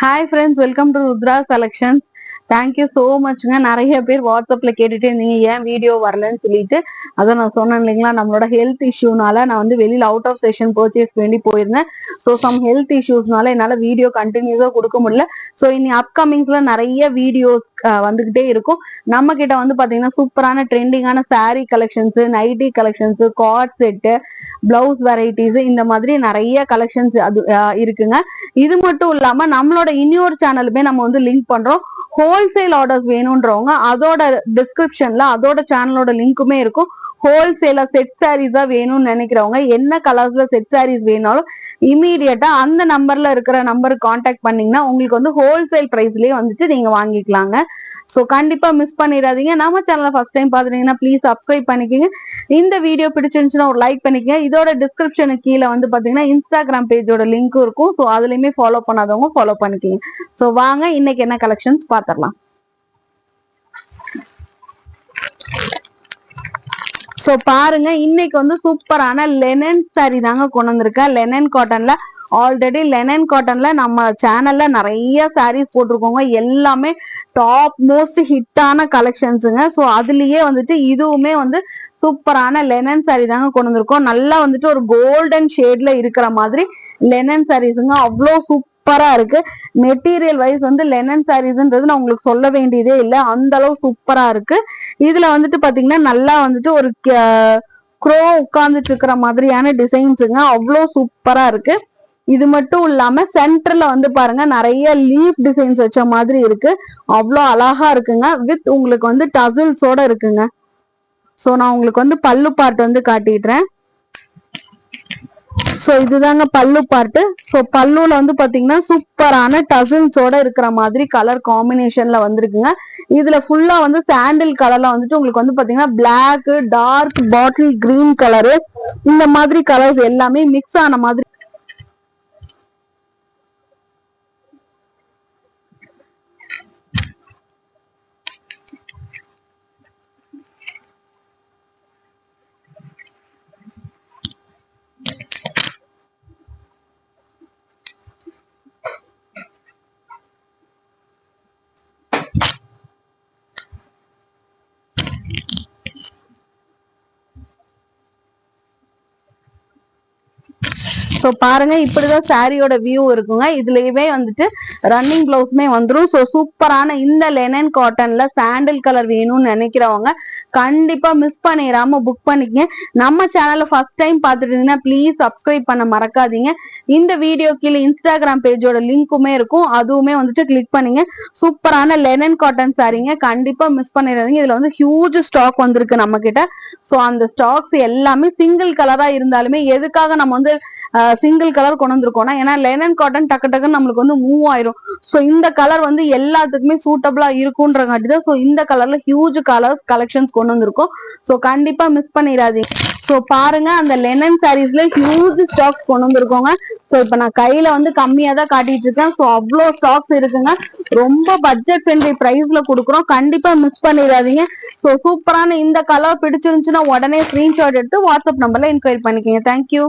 Hi friends, welcome to Rudra Collections. Thank you so மச்ங்க. நிறைய பேர் வாட்ஸ்அப்ல கேட்டுட்டு இருந்தீங்க ஏன் வீடியோ வரலன்னு சொல்லிட்டு. அதை நான் சொன்னேன் இல்லைங்களா, நம்மளோட ஹெல்த் இஷ்யூனால நான் வந்து வெளியில அவுட் ஆஃப் ஸ்டேஷன் பர்ச்சேஸ் வேண்டி போயிருந்தேன். ஸோ சம் ஹெல்த் இஷ்யூஸ்னால என்னால வீடியோ கண்டினியூஸா கொடுக்க முடியல. ஸோ இனி அப்கமிங்ஸ்ல நிறைய வீடியோஸ் வந்துகிட்டே இருக்கும். நம்ம கிட்ட வந்து பாத்தீங்கன்னா சூப்பரான ட்ரெண்டிங்கான sari collections, nighty collections, cord set, blouse varieties, இந்த மாதிரி நிறைய கலெக்ஷன்ஸ் அது இருக்குங்க. இது மட்டும் இல்லாம நம்மளோட இன்னொரு சேனலுமே நம்ம வந்து லிங்க் பண்றோம். ஹோல்சேல் ஆர்டர்ஸ் வேணும்ன்றவங்க அதோட டிஸ்கிரிப்ஷன்ல அதோட சேனலோட லிங்க்குமே இருக்கும். ஹோல்சேலா செட் சாரீஸா வேணும்னு நினைக்கிறவங்க என்ன கலர்ஸ்ல செட் சாரீஸ் வேணாலும் இமீடியட்டா அந்த நம்பர்ல இருக்கிற நம்பருக்கு கான்டாக்ட் பண்ணீங்கன்னா உங்களுக்கு வந்து ஹோல்சேல் பிரைஸ்லயே வந்துட்டு நீங்க வாங்கிக்கலாங்க. ஸோ கண்டிப்பா மிஸ் பண்ணிடாதீங்க. நம்ம சேனலை ஃபர்ஸ்ட் டைம் பாத்துட்டீங்கன்னா ப்ளீஸ் சப்ஸ்கிரைப் பண்ணிக்கோங்க. இந்த வீடியோ பிடிச்சிருந்துச்சுன்னா ஒரு லைக் பண்ணிக்கங்க. இதோட டிஸ்கிரிப்ஷனுக்கு கீழே வந்து பாத்தீங்கன்னா இன்ஸ்டாகிராம் பேஜோட லிங்க் இருக்கும். ஸோ அதுலயுமே ஃபாலோ பண்ணாதவங்க ஃபாலோ பண்ணிக்கோங்க. ஸோ வாங்க இன்னைக்கு என்ன கலெக்ஷன்ஸ் பாத்திரலாம். சோ பாருங்க, இன்னைக்கு வந்து சூப்பரான லெனன் சாரி தாங்க கொண்டு வந்திருக்கேன். லெனன் காட்டன்ல ஆல்ரெடி லெனன் காட்டன்ல நம்ம சேனல்ல நிறைய சாரீஸ் போட்டிருக்கோங்க. எல்லாமே டாப் மோஸ்ட் ஹிட்டான கலெக்ஷன்ஸுங்க. ஸோ அதுலயே வந்துட்டு இதுவுமே வந்து சூப்பரான லெனன் சாரி தாங்க கொண்டு வந்திருக்கோம். நல்லா வந்துட்டு ஒரு கோல்டன் ஷேட்ல இருக்கிற மாதிரி லெனன் சாரீஸுங்க. அவ்வளோ சூப்பரா இருக்கு. மெட்டீரியல் வைஸ் வந்து லெனன் சாரீஸ்ன்றது நான் உங்களுக்கு சொல்ல வேண்டியதே இல்லை, அந்த அளவு சூப்பரா இருக்கு. இதுல வந்துட்டு பாத்தீங்கன்னா நல்லா வந்துட்டு ஒரு க்ரோ உட்கார்ந்துட்டு இருக்கிற மாதிரியான டிசைன்ஸுங்க. அவ்வளோ சூப்பரா இருக்கு. இது மட்டும் இல்லாம சென்டர்ல வந்து பாருங்க நிறைய லீஃப் டிசைன்ஸ் வச்ச மாதிரி இருக்கு. அவ்வளோ அழகா இருக்குங்க. வித் உங்களுக்கு வந்து டசில்ஸோட இருக்குங்க. சோ நான் உங்களுக்கு வந்து பல்லு பார்ட் வந்து காட்டிடுறேன். சோ இதுதாங்க பல்லு பார்ட்டு. சோ பல்லுல வந்து பாத்தீங்கன்னா சூப்பரான டசில்ஸோட இருக்கிற மாதிரி கலர் காம்பினேஷன்ல வந்திருக்குங்க. இதுல ஃபுல்லா வந்து சாண்டில் கலர்ல வந்துட்டு உங்களுக்கு வந்து பாத்தீங்கன்னா black, dark bottle green colour, இந்த மாதிரி கலர்ஸ் எல்லாமே மிக்ஸ் ஆன மாதிரி சோ பாருங்க, இப்படிதான் சாரியோட வியூ இருக்குங்க. இதுலயுமே வந்துட்டு ரன்னிங் பிளவுஸ்மே வந்துடும். சோ சூப்பரான இந்த லெனன் காட்டன்ல சாண்டில் கலர் வேணும்னு நினைக்கிறவங்க கண்டிப்பா மிஸ் பண்ணிடாம புக் பண்ணிக்கங்க. நம்ம சேனல்ல ஃபர்ஸ்ட் டைம் பாத்துட்டு இருந்தீங்கன்னா ப்ளீஸ் சப்ஸ்கிரைப் பண்ண மறக்காதீங்க. இந்த வீடியோ கீழே இன்ஸ்டாகிராம் பேஜோட லிங்க்குமே இருக்கும், அதுவுமே வந்துட்டு கிளிக் பண்ணீங்க. சூப்பரான லெனன் காட்டன் சாரீங்க, கண்டிப்பா மிஸ் பண்ணிடாதீங்க. இதுல வந்து ஹியூஜ் ஸ்டாக் வந்திருக்கு நம்ம கிட்ட. சோ அந்த ஸ்டாக்ஸ் எல்லாமே சிங்கிள் கலரா இருந்தாலுமே எதுக்காக நம்ம வந்து சிங்கிள் கலர் கொண்டு வந்திருக்கோம்னா, ஏன்னா லெனன் காட்டன் டக்கு டக்குன்னு நம்மளுக்கு வந்து மூவ் ஆயிரும். சோ இந்த கலர் வந்து எல்லாத்துக்குமே சூட்டபிளா இருக்கும்ன்றங்காட்டி தான் சோ இந்த கலர்ல ஹியூஜ் கலர் கலெக்ஷன்ஸ் கொண்டு வந்திருக்கோம். சோ கண்டிப்பா மிஸ் பண்ணிடாதீங்க. சோ பாருங்க, அந்த லெனன் சாரீஸ்ல ஹியூஜ் ஸ்டாக்ஸ் கொண்டு வந்திருக்கோங்க. சோ இப்ப நான் கையில வந்து கம்மியா தான் காட்டிட்டு இருக்கேன். சோ அவ்வளோ ஸ்டாக்ஸ் இருக்குங்க. ரொம்ப பட்ஜெட் ஃப்ரெண்ட்லி பிரைஸ்ல கொடுக்குறோம். கண்டிப்பா மிஸ் பண்ணிடாதீங்க. சோ சூப்பரான இந்த கலர் பிடிச்சிருந்துச்சுன்னா உடனே ஸ்கிரீன்ஷாட் எடுத்து வாட்ஸ்அப் நம்பர்ல என்கொயரி பண்ணிக்கோங்க. தேங்க்யூ.